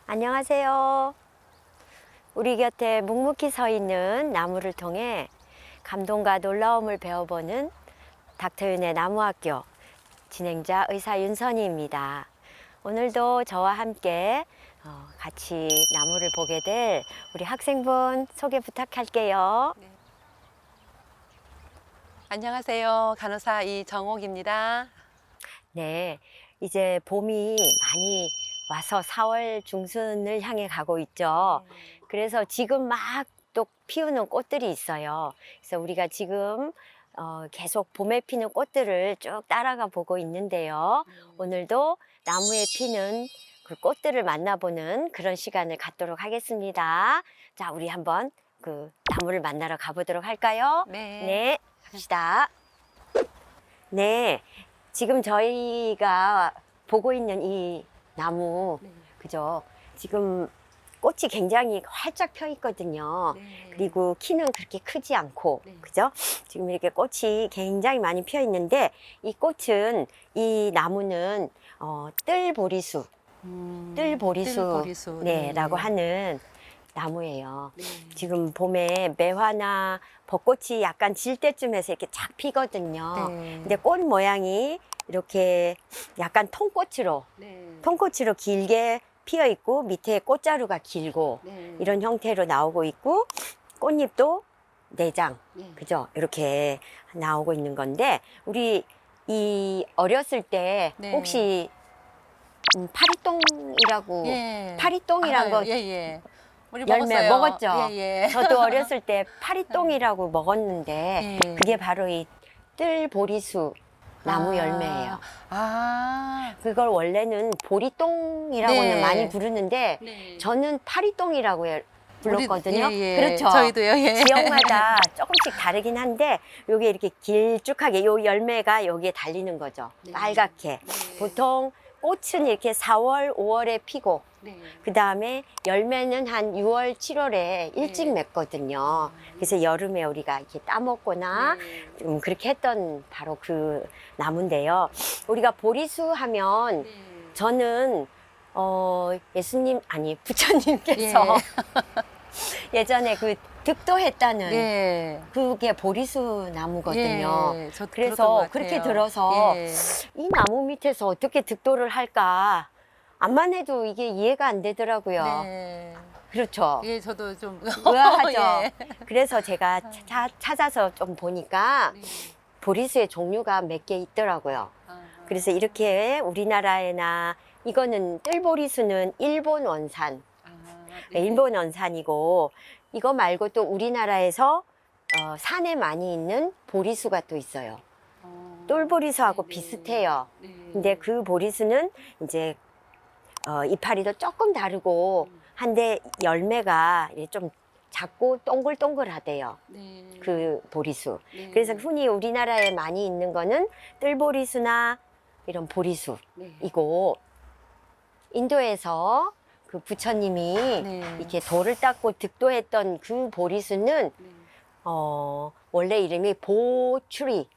안녕하세요. 우리 곁에 묵묵히 서 있는 나무를 통해 감동과 놀라움을 배워보는 닥터윤의 나무학교 진행자 의사 윤선희입니다. 오늘도 저와 함께 같이 나무를 보게 될 우리 학생분 소개 부탁할게요. 안녕하세요. 간호사 이정옥입니다. 네, 이제 봄이 많이 와서 4월 중순을 향해 가고 있죠. 그래서 지금 막 또 피우는 꽃들이 있어요. 그래서 우리가 지금 계속 봄에 피는 꽃들을 쭉 따라가 보고 있는데요. 오늘도 나무에 피는 그 꽃들을 만나보는 그런 시간을 갖도록 하겠습니다. 자, 우리 한번 그 나무를 만나러 가보도록 할까요? 네. 네, 갑시다. 네, 지금 저희가 보고 있는 이 나무, 그죠? 지금 꽃이 굉장히 활짝 펴 있거든요. 그리고 키는 그렇게 크지 않고, 그죠? 지금 이렇게 꽃이 굉장히 많이 펴 있는데, 이 나무는 뜰보리수, 뜰보리수. 네, 라고 하는 나무예요. 지금 봄에 매화나 벚꽃이 약간 질 때쯤에서 이렇게 쫙 피거든요. 근데 꽃 모양이 이렇게 약간 통꽃으로 길게 피어 있고 밑에 꽃자루가 길고 이런 형태로 나오고 있고 꽃잎도 내장, 그죠? 이렇게 나오고 있는 건데 우리 이 어렸을 때 혹시 파리똥이라고 파리똥이란 거 우리 열매 먹었어요. 먹었죠? 저도 어렸을 때 파리똥이라고 먹었는데 그게 바로 이 뜰보리수 나무 열매예요. 그걸 원래는 보리똥이라고는 많이 부르는데 저는 파리똥이라고 불렀거든요. 그렇죠. 저희도요. 지역마다 조금씩 다르긴 한데 요게 이렇게 길쭉하게 요 열매가 여기에 달리는 거죠. 빨갛게. 보통 꽃은 이렇게 4월, 5월에 피고 그 다음에 열매는 한 6월, 7월에 일찍 맺거든요. 그래서 여름에 우리가 이렇게 따먹거나 그렇게 했던 바로 그 나무인데요. 우리가 보리수 하면 저는 예수님 아니 부처님께서 예전에 그 득도했다는 그게 보리수 나무거든요. 그래서 그렇게 들어서 이 나무 밑에서 어떻게 득도를 할까? 암만 해도 이게 이해가 안 되더라고요. 그렇죠. 저도 좀 의아하죠. 그래서 제가 찾아서 좀 보니까 보리수의 종류가 몇 개 있더라고요. 그래서 이렇게 우리나라에나 이거는 뜰보리수는 일본 원산, 일본 원산이고 이거 말고 또 우리나라에서 산에 많이 있는 보리수가 또 있어요. 똘보리수하고 비슷해요. 근데 그 보리수는 이제 이파리도 조금 다르고 한데 열매가 좀 작고 동글동글하대요. 그 보리수. 그래서 흔히 우리나라에 많이 있는 거는 뜰보리수나 이런 보리수이고 인도에서 그 부처님이 이렇게 돌을 닦고 득도했던 그 보리수는 원래 이름이 보추리.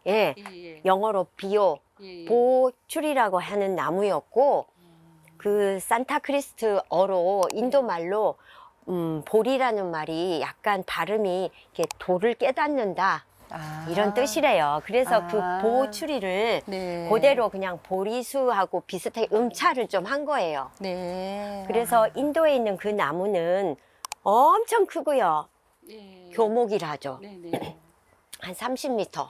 예, 영어로 비오, 보추리라고 하는 나무였고 그 산타크리스트어로 인도 말로 보리라는 말이 약간 발음이 이렇게 돌을 깨닫는다 이런 뜻이래요. 그래서 그 보추리를 그대로 그냥 보리수하고 비슷하게 음차를 좀 한 거예요. 그래서 인도에 있는 그 나무는 엄청 크고요. 교목이라죠. 한 30m.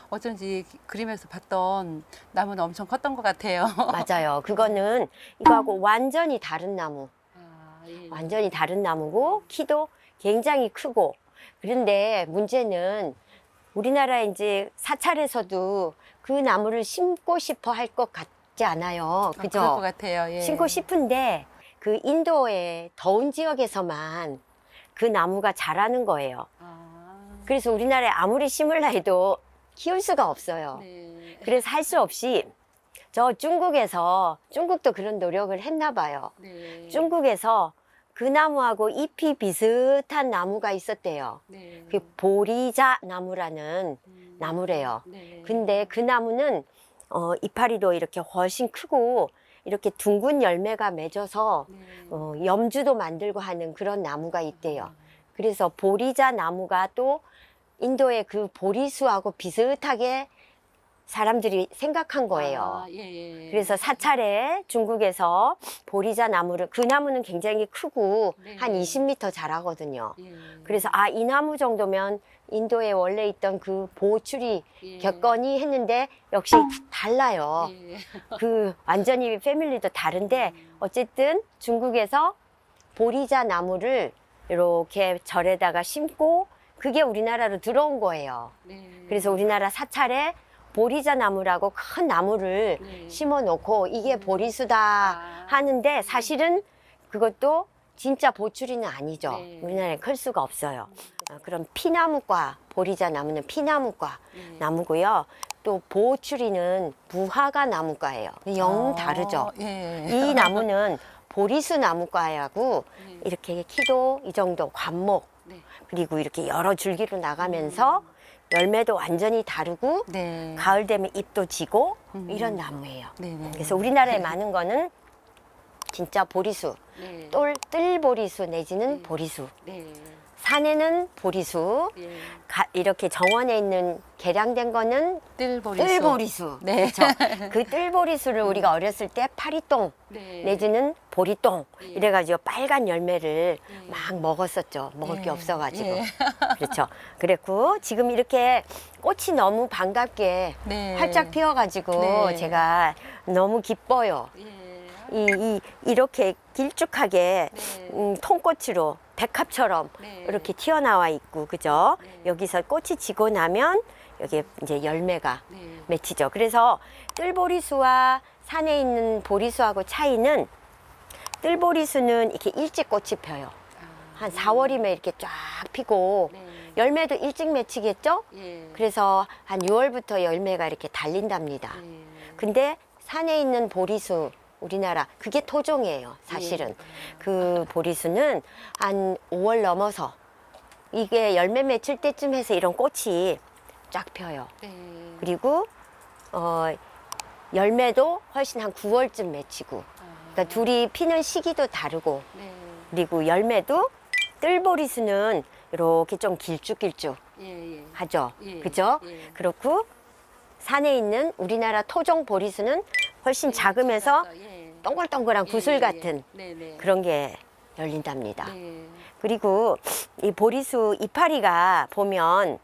어쩐지 그림에서 봤던 나무는 엄청 컸던 것 같아요. 맞아요. 그거는 이거하고 완전히 다른 나무. 완전히 다른 나무고 키도 굉장히 크고 그런데 문제는 우리나라 이제 사찰에서도 그 나무를 심고 싶어 할 것 같지 않아요. 그죠? 그럴 것 같아요. 심고 싶은데 그 인도의 더운 지역에서만 그 나무가 자라는 거예요. 그래서 우리나라에 아무리 심으려 해도 키울 수가 없어요. 그래서 할 수 없이 저 중국도 그런 노력을 했나 봐요. 중국에서 그 나무하고 잎이 비슷한 나무가 있었대요. 그 보리자 나무라는 나무래요. 근데 그 나무는 이파리도 이렇게 훨씬 크고 이렇게 둥근 열매가 맺어서 네. 염주도 만들고 하는 그런 나무가 있대요. 그래서 보리자 나무가 또 인도의 그 보리수하고 비슷하게 사람들이 생각한 거예요. 아, 예, 예. 그래서 사찰에 중국에서 보리자 나무를, 그 나무는 굉장히 크고 네. 한 20m 자라거든요. 예. 그래서 이 나무 정도면 인도에 원래 있던 그 보추리 예. 격건이 했는데 역시 달라요. 예. 그 완전히 패밀리도 다른데 어쨌든 중국에서 보리자 나무를 이렇게 절에다가 심고 그게 우리나라로 들어온 거예요. 네. 그래서 우리나라 사찰에 보리자 나무라고 큰 나무를 네. 심어 놓고 이게 보리수다 아. 하는데 사실은 그것도 진짜 보추리는 아니죠. 네. 우리나라에 클 수가 없어요. 그럼 피나무과, 보리자 나무는 피나무과 네. 나무고요. 또 보추리는 무화과 나무과예요. 영 다르죠. 예. 이 나무는 보리수 나무과하고 네. 이렇게 키도 이 정도 관목, 네. 그리고 이렇게 여러 줄기로 나가면서 열매도 완전히 다르고 네. 가을 되면 잎도 지고 이런 나무예요. 네. 네. 그래서 우리나라에 많은 거는 진짜 보리수, 네. 뜰보리수 내지는 보리수. 네. 산에는 보리수, 예. 이렇게 정원에 있는 개량된 거는 뜰보리수. 뜰보리수. 네. 그렇죠? 그 뜰보리수를 우리가 어렸을 때 파리똥 네. 내지는 보리똥 예. 이래가지고 빨간 열매를 예. 막 먹었었죠. 먹을 게 예. 없어가지고. 예. 그렇죠. 그랬고 지금 이렇게 꽃이 너무 반갑게 네. 활짝 피어가지고 네. 제가 너무 기뻐요. 예. 이렇게 길쭉하게 네. 통꽃으로 백합처럼 네. 이렇게 튀어나와 있고, 그죠? 네. 여기서 꽃이 지고 나면 여기에 이제 열매가 네. 맺히죠. 그래서 뜰보리수와 산에 있는 보리수하고 차이는 뜰보리수는 이렇게 일찍 꽃이 펴요. 한 4월이면 이렇게 쫙 피고 네. 열매도 일찍 맺히겠죠? 예. 그래서 한 6월부터 열매가 이렇게 달린답니다. 예. 근데 산에 있는 보리수, 우리나라 그게 토종이에요, 사실은. 예. 그 보리수는 한 5월 넘어서 이게 열매 맺힐 때쯤 해서 이런 꽃이 쫙 펴요. 네. 그리고 열매도 훨씬 한 9월쯤 맺히고. 그러니까 둘이 피는 시기도 다르고. 네. 그리고 열매도 뜰보리수는 이렇게 좀 길쭉길쭉 예. 예. 하죠. 예. 그죠? 예. 그렇고 산에 있는 우리나라 토종 보리수는 훨씬 작으면서 예. 동글동글한 구슬 같은 네. 네. 그런 게 열린답니다. 네. 그리고 이 보리수 이파리가 보면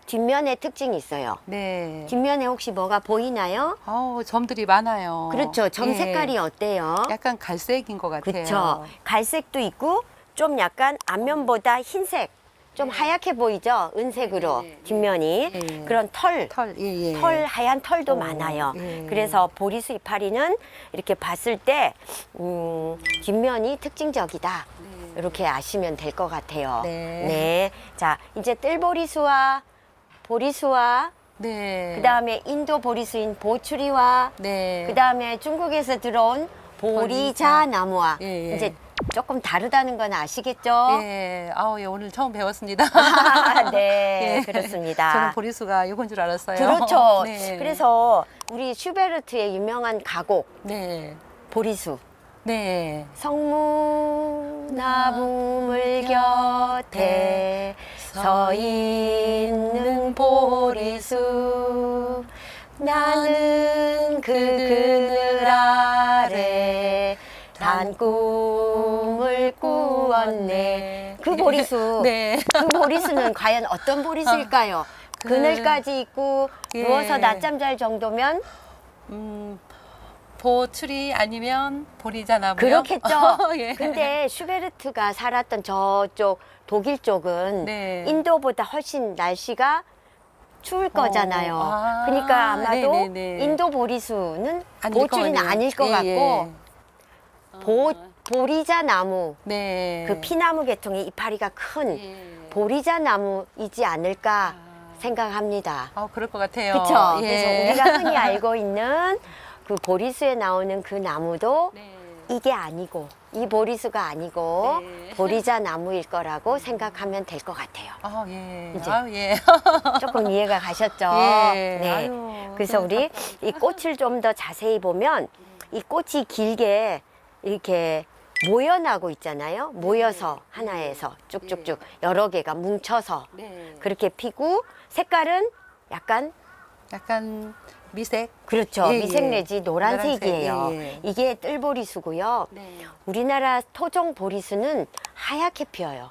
뒷면에 특징이 있어요. 네. 뒷면에 혹시 뭐가 보이나요? 점들이 많아요. 그렇죠. 점 예. 색깔이 어때요? 약간 갈색인 것 같아요. 그렇죠. 갈색도 있고 좀 약간 앞면보다 흰색, 좀 네. 하얗게 보이죠? 은색으로 네, 네, 네. 뒷면이. 예. 그런 털 예. 하얀 털도 어, 많아요. 예. 그래서 보리수 이파리는 이렇게 봤을 때 뒷면이 특징적이다. 네. 이렇게 아시면 될 것 같아요. 네. 자, 이제 뜰보리수와 보리수와 네. 그다음에 인도 보리수인 보추리와 네. 그다음에 중국에서 들어온 보리자 나무와 예, 예. 이제 조금 다르다는 건 아시겠죠? 예. 예, 오늘 처음 배웠습니다. 네, 예. 그렇습니다. 저는 보리수가 요건 줄 알았어요. 그렇죠. 네. 그래서 우리 슈베르트의 유명한 가곡 네. 보리수. 네. 성무나무물 곁에 서 있는 보리수 나는 그 그늘 아래 단 꿈을 꾸었네. 그 보리수. 네. 그 보리수는 과연 어떤 보리수일까요? 그늘까지 있고 예. 누워서 낮잠 잘 정도면 보추리 아니면 보리자 나무요? 그렇겠죠. 예. 근데 슈베르트가 살았던 저쪽 독일 쪽은 네. 인도보다 훨씬 날씨가 추울 거잖아요. 아, 그러니까 아마도 네네네. 인도 보리수는 아닐 보추리는 거네요. 아닐 것 예, 같고 보리자 나무, 네. 그 피나무 계통의 이파리가 큰 예. 보리자 나무이지 않을까 생각합니다. 그럴 것 같아요. 그렇죠. 예. 그래서 우리가 흔히 알고 있는 그 보리수에 나오는 그 나무도 네. 이게 아니고 이 보리수가 아니고 네. 보리자 나무일 거라고 생각하면 될 것 같아요. 예. 이제. 예. 조금 이해가 가셨죠? 예. 네. 아유, 그래서 너무 우리 이 꽃을 좀 더 자세히 보면 이 꽃이 길게 이렇게 모여나고 있잖아요. 모여서 하나에서 쭉쭉쭉 여러 개가 뭉쳐서 네. 그렇게 피고 색깔은 약간 약간 미색. 그렇죠. 예, 미색 예. 내지 노란색이에요. 노란색, 예, 예. 이게 뜰보리수고요. 네. 우리나라 토종 보리수는 하얗게 피어요.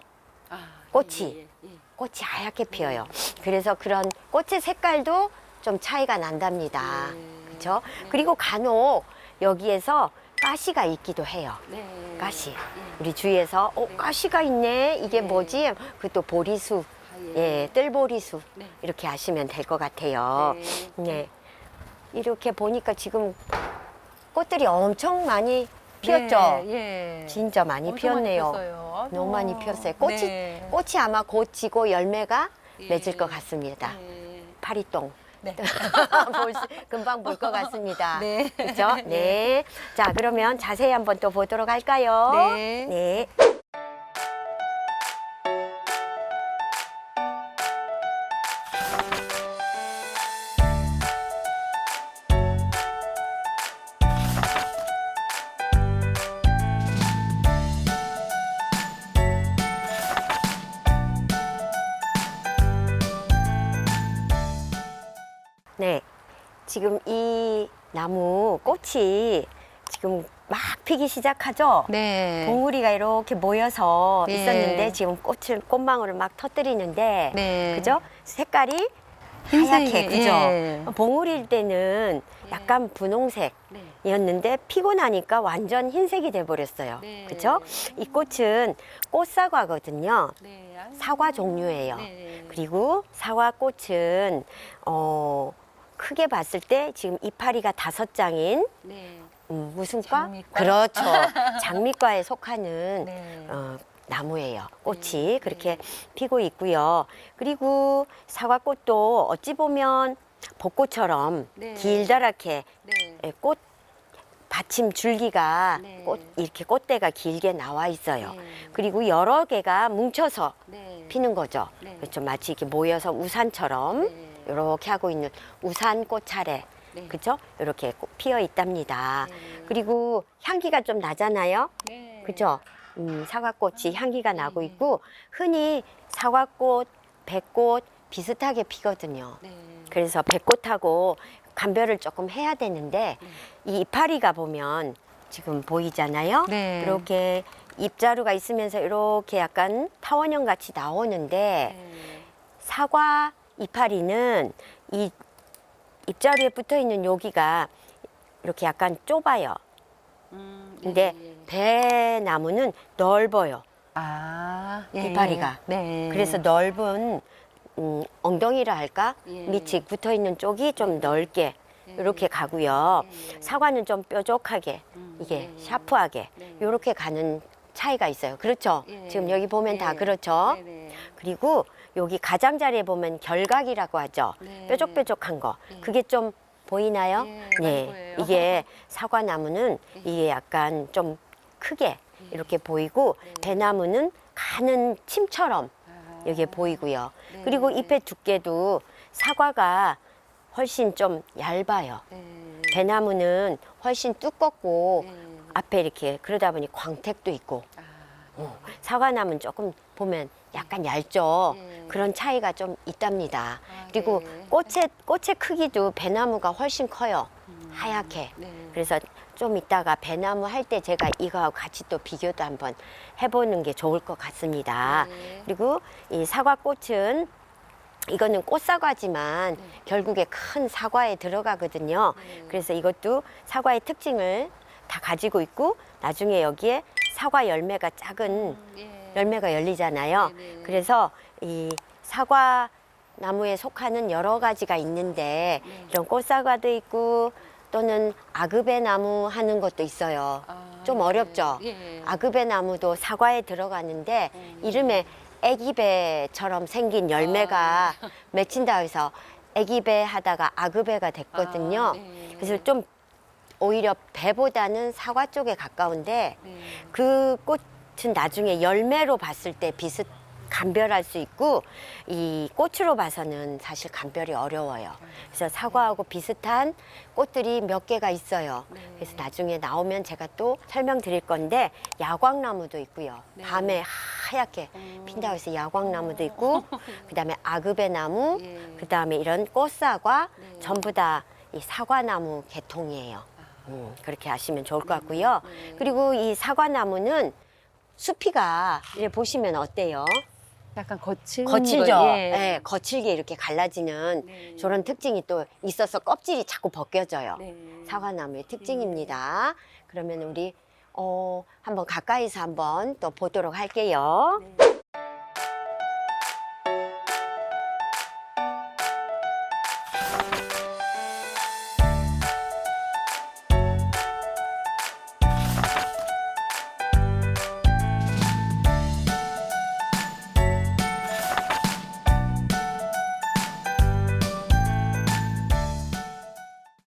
아, 꽃이. 예, 예, 예. 꽃이 하얗게 피어요. 그래서 그런 꽃의 색깔도 좀 차이가 난답니다. 그렇죠? 그리고 간혹 여기에서 가시가 있기도 해요. 네. 가시. 예. 우리 주위에서 가시가 있네. 이게 네. 뭐지? 그것도 보리수. 아, 예, 뜰보리수. 네. 이렇게 아시면 될 것 같아요. 네. 네. 이렇게 보니까 지금 꽃들이 엄청 많이 피었죠? 네, 예. 진짜 많이 엄청 많이 피었네요. 피었어요. 아이고. 너무 많이 피었어요. 꽃이, 네. 꽃이 아마 곧 지고 열매가 예. 맺을 것 같습니다. 네. 파리똥. 네. 금방 볼 것 같습니다. 네. 그렇죠? 네. 자, 그러면 자세히 한번 또 보도록 할까요? 네. 네. 네. 지금 이 나무 꽃이 지금 막 피기 시작하죠? 네. 봉우리가 이렇게 모여서 네. 있었는데 지금 꽃망울을 막 터뜨리는데 네. 그죠? 색깔이 흰색이, 하얗게 그죠? 예. 봉우리일 때는 약간 분홍색이었는데 네. 피고 나니까 완전 흰색이 돼 버렸어요. 네. 그죠? 이 꽃은 꽃사과거든요. 네. 아유. 사과 종류예요. 네. 그리고 사과꽃은 크게 봤을 때 지금 이파리가 5장인 네. 무슨 과? 장미과? 그렇죠. 장미과에 속하는 네. 나무예요. 꽃이 네. 그렇게 피고 있고요. 그리고 사과꽃도 어찌 보면 벚꽃처럼 네. 길다랗게 네. 꽃 받침 줄기가 네. 이렇게 꽃대가 길게 나와 있어요. 네. 그리고 여러 개가 뭉쳐서 네. 피는 거죠. 네. 그렇죠. 마치 이렇게 모여서 우산처럼 네. 이렇게 하고 있는 우산 꽃차례. 네. 그죠? 이렇게 피어 있답니다. 네. 그리고 향기가 좀 나잖아요. 네. 그죠? 사과꽃이 향기가 나고 네. 있고 흔히 사과꽃, 백꽃 비슷하게 피거든요. 네. 그래서 백꽃하고 감별을 조금 해야 되는데 이 이파리가 보면 지금 보이잖아요. 네. 이렇게 잎자루가 있으면서 이렇게 약간 타원형 같이 나오는데 네. 사과 이파리는 이 잎자루에 붙어 있는 여기가 이렇게 약간 좁아요. 근데 예, 예. 배나무는 넓어요. 아, 예, 이파리가. 예. 네. 그래서 넓은 엉덩이라 할까? 예. 밑이 붙어 있는 쪽이 좀 넓게 예. 이렇게 가고요. 예, 예. 사과는 좀 뾰족하게 이게 예. 샤프하게 네. 이렇게 가는 차이가 있어요. 그렇죠? 예. 지금 여기 보면 다 예. 그렇죠? 네, 네. 그리고 여기 가장자리에 보면 결각이라고 하죠. 네. 뾰족뾰족한 거. 예. 그게 좀 보이나요? 예, 네. 많이 보여요. 이게 사과나무는 예. 이게 약간 좀 크게 예. 이렇게 보이고 네. 배나무는 가는 침처럼 아. 여기에 보이고요. 네. 그리고 잎의 두께도 사과가 훨씬 좀 얇아요. 네. 배나무는 훨씬 두껍고 네. 앞에 이렇게 그러다 보니 광택도 있고 아. 사과나무는 조금 보면 약간 얇죠. 예. 그런 차이가 좀 있답니다. 아, 그리고 네. 꽃의 크기도 배나무가 훨씬 커요. 하얗게. 네. 그래서 좀 이따가 배나무 할 때 제가 이거하고 같이 또 비교도 한번 해보는 게 좋을 것 같습니다. 네. 그리고 이 사과꽃은 이거는 꽃사과지만 네. 결국에 큰 사과에 들어가거든요. 네. 그래서 이것도 사과의 특징을 다 가지고 있고 나중에 여기에 사과 열매가 작은 예. 열매가 열리잖아요. 네네. 그래서 이 사과 나무에 속하는 여러 가지가 있는데 네. 이런 꽃사과도 있고 또는 아그베 나무 하는 것도 있어요. 아, 좀 네. 어렵죠. 예. 아그베 나무도 사과에 들어가는데 음. 이름에 애기배처럼 생긴 열매가 맺힌다 해서 애기배 하다가 아그배가 됐거든요. 아, 네. 그래서 좀 오히려 배보다는 사과 쪽에 가까운데 네. 그 꽃은 나중에 열매로 봤을 때 감별할 수 있고 이 꽃으로 봐서는 사실 감별이 어려워요. 그래서 사과하고 비슷한 꽃들이 몇 개가 있어요. 그래서 나중에 나오면 제가 또 설명드릴 건데 야광나무도 있고요. 밤에 하얗게 핀다고 해서 야광나무도 있고 그다음에 아그베나무, 그다음에 이런 꽃사과 전부 다 이 사과나무 계통이에요. 그렇게 아시면 좋을 것 같고요. 그리고 이 사과나무는 수피가 이렇게 보시면 어때요? 약간 거칠죠. 거칠죠? 예, 거칠게 이렇게 갈라지는 저런 특징이 또 있어서 껍질이 자꾸 벗겨져요. 사과나무의 특징입니다. 그러면 우리 한번 가까이서 한번 또 보도록 할게요.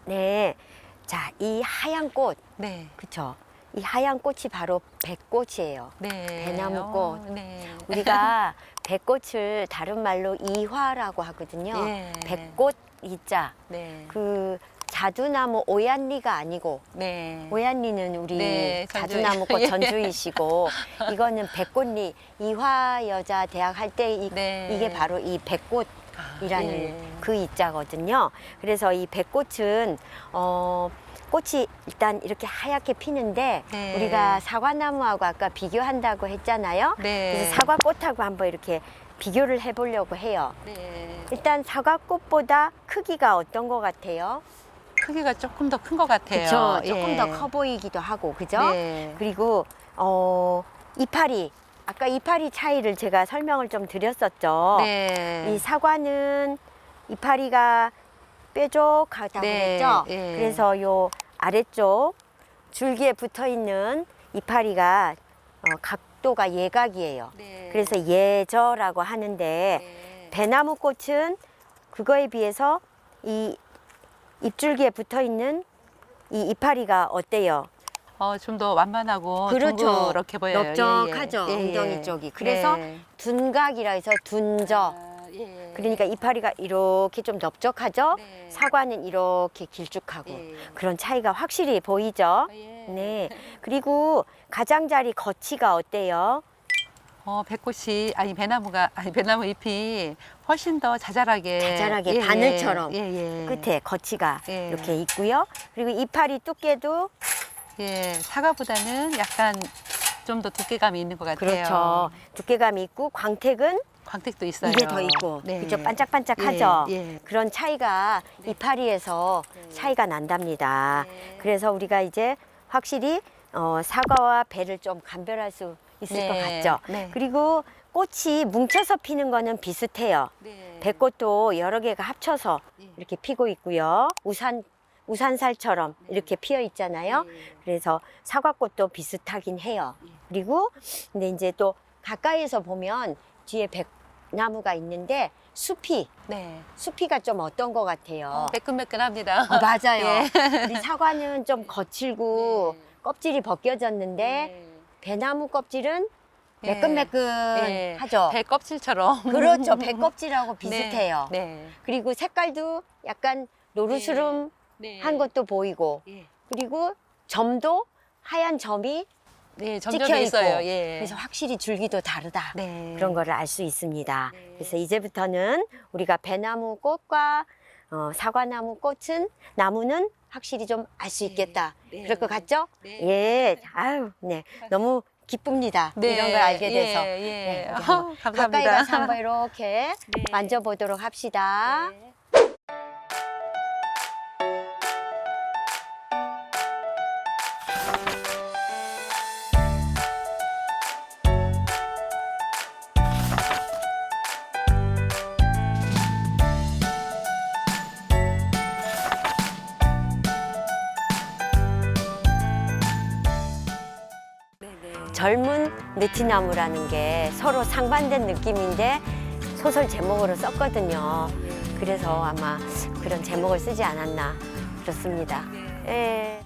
네, 자, 이 하얀 꽃, 네. 그쵸? 이 하얀 꽃이 바로 백꽃이에요. 네. 배나무꽃. 네. 우리가 백꽃을 다른 말로 이화라고 하거든요. 예. 백꽃 이자. 네. 그 자두나무 오얏리가 아니고 네. 오얏리는 우리 네, 전주. 자두나무꽃 예. 전주이시고 이거는 백꽃리 이화여자대학 할 때 네. 이게 바로 이 백꽃 이라는 예. 그 이자거든요. 그래서 이 백꽃은 꽃이 일단 이렇게 하얗게 피는데 네. 우리가 사과나무하고 아까 비교한다고 했잖아요. 네. 그래서 사과꽃하고 한번 이렇게 비교를 해보려고 해요. 네. 일단 사과꽃보다 크기가 어떤 것 같아요? 크기가 조금 더 큰 것 같아요. 그렇죠. 조금 예. 더 커 보이기도 하고, 그죠? 네. 그리고 이파리. 아까 이파리 차이를 제가 설명을 좀 드렸었죠. 네. 이 사과는 이파리가 뾰족하다고 네, 그랬죠. 예. 그래서 요 아래쪽 줄기에 붙어 있는 이파리가 각도가 예각이에요. 네. 그래서 예저라고 하는데 네. 배나무 꽃은 그거에 비해서 이 잎줄기에 붙어 있는 이 이파리가 어때요? 좀 더 완만하고 그렇죠. 둥그렇게 보여요. 넓적하죠. 예, 예. 엉덩이 쪽이. 그래서 네. 둔각이라 해서 둔저. 아, 예. 그러니까 이파리가 이렇게 좀 넓적하죠. 네. 사과는 이렇게 길쭉하고 예. 그런 차이가 확실히 보이죠. 예. 네. 그리고 가장자리 거치가 어때요? 배나무 잎이 훨씬 더 자잘하게 바늘처럼 예. 끝에 거치가 예. 이렇게 있고요. 그리고 이파리 두께도 예, 사과보다는 약간 좀 더 두께감이 있는 것 같아요. 그렇죠. 두께감이 있고 광택은 광택도 있어요. 이게 더 있고 네. 그렇죠. 반짝반짝하죠. 예. 그런 차이가 이파리에서 차이가 난답니다. 네. 그래서 우리가 이제 확실히 사과와 배를 좀 감별할 수 있을 네. 것 같죠. 네. 그리고 꽃이 뭉쳐서 피는 거는 비슷해요. 네. 배꽃도 여러 개가 합쳐서 네. 이렇게 피고 있고요. 우산살처럼 이렇게 피어 있잖아요. 네. 그래서 사과꽃도 비슷하긴 해요. 그리고 근데 이제 또 가까이에서 보면 뒤에 백나무가 있는데 수피가 좀 어떤 것 같아요? 매끈매끈합니다. 맞아요. 예. 우리 사과는 좀 거칠고 껍질이 벗겨졌는데 네. 배나무 껍질은 예. 매끈매끈하죠. 배 껍질처럼. 그렇죠. 배 껍질하고 비슷해요. 네. 그리고 색깔도 약간 노르스름한 네. 것도 보이고 예. 그리고 점도 하얀 점이 네, 찍혀 점점이 있고 있어요. 예. 그래서 확실히 줄기도 다르다. 네. 그런 거를 알 수 있습니다. 네. 그래서 이제부터는 우리가 배나무 꽃과 사과나무 나무는 확실히 좀 알 수 있겠다. 네. 그럴 것 같죠? 네. 예. 아유, 네. 너무 기쁩니다. 네. 이런 걸 알게 돼서. 예. 네, 우리 감사합니다. 가까이 가서 한번 이렇게 네. 만져보도록 합시다. 네. 젊은 느티나무라는 게 서로 상반된 느낌인데 소설 제목으로 썼거든요. 그래서 아마 그런 제목을 쓰지 않았나 그렇습니다. 예.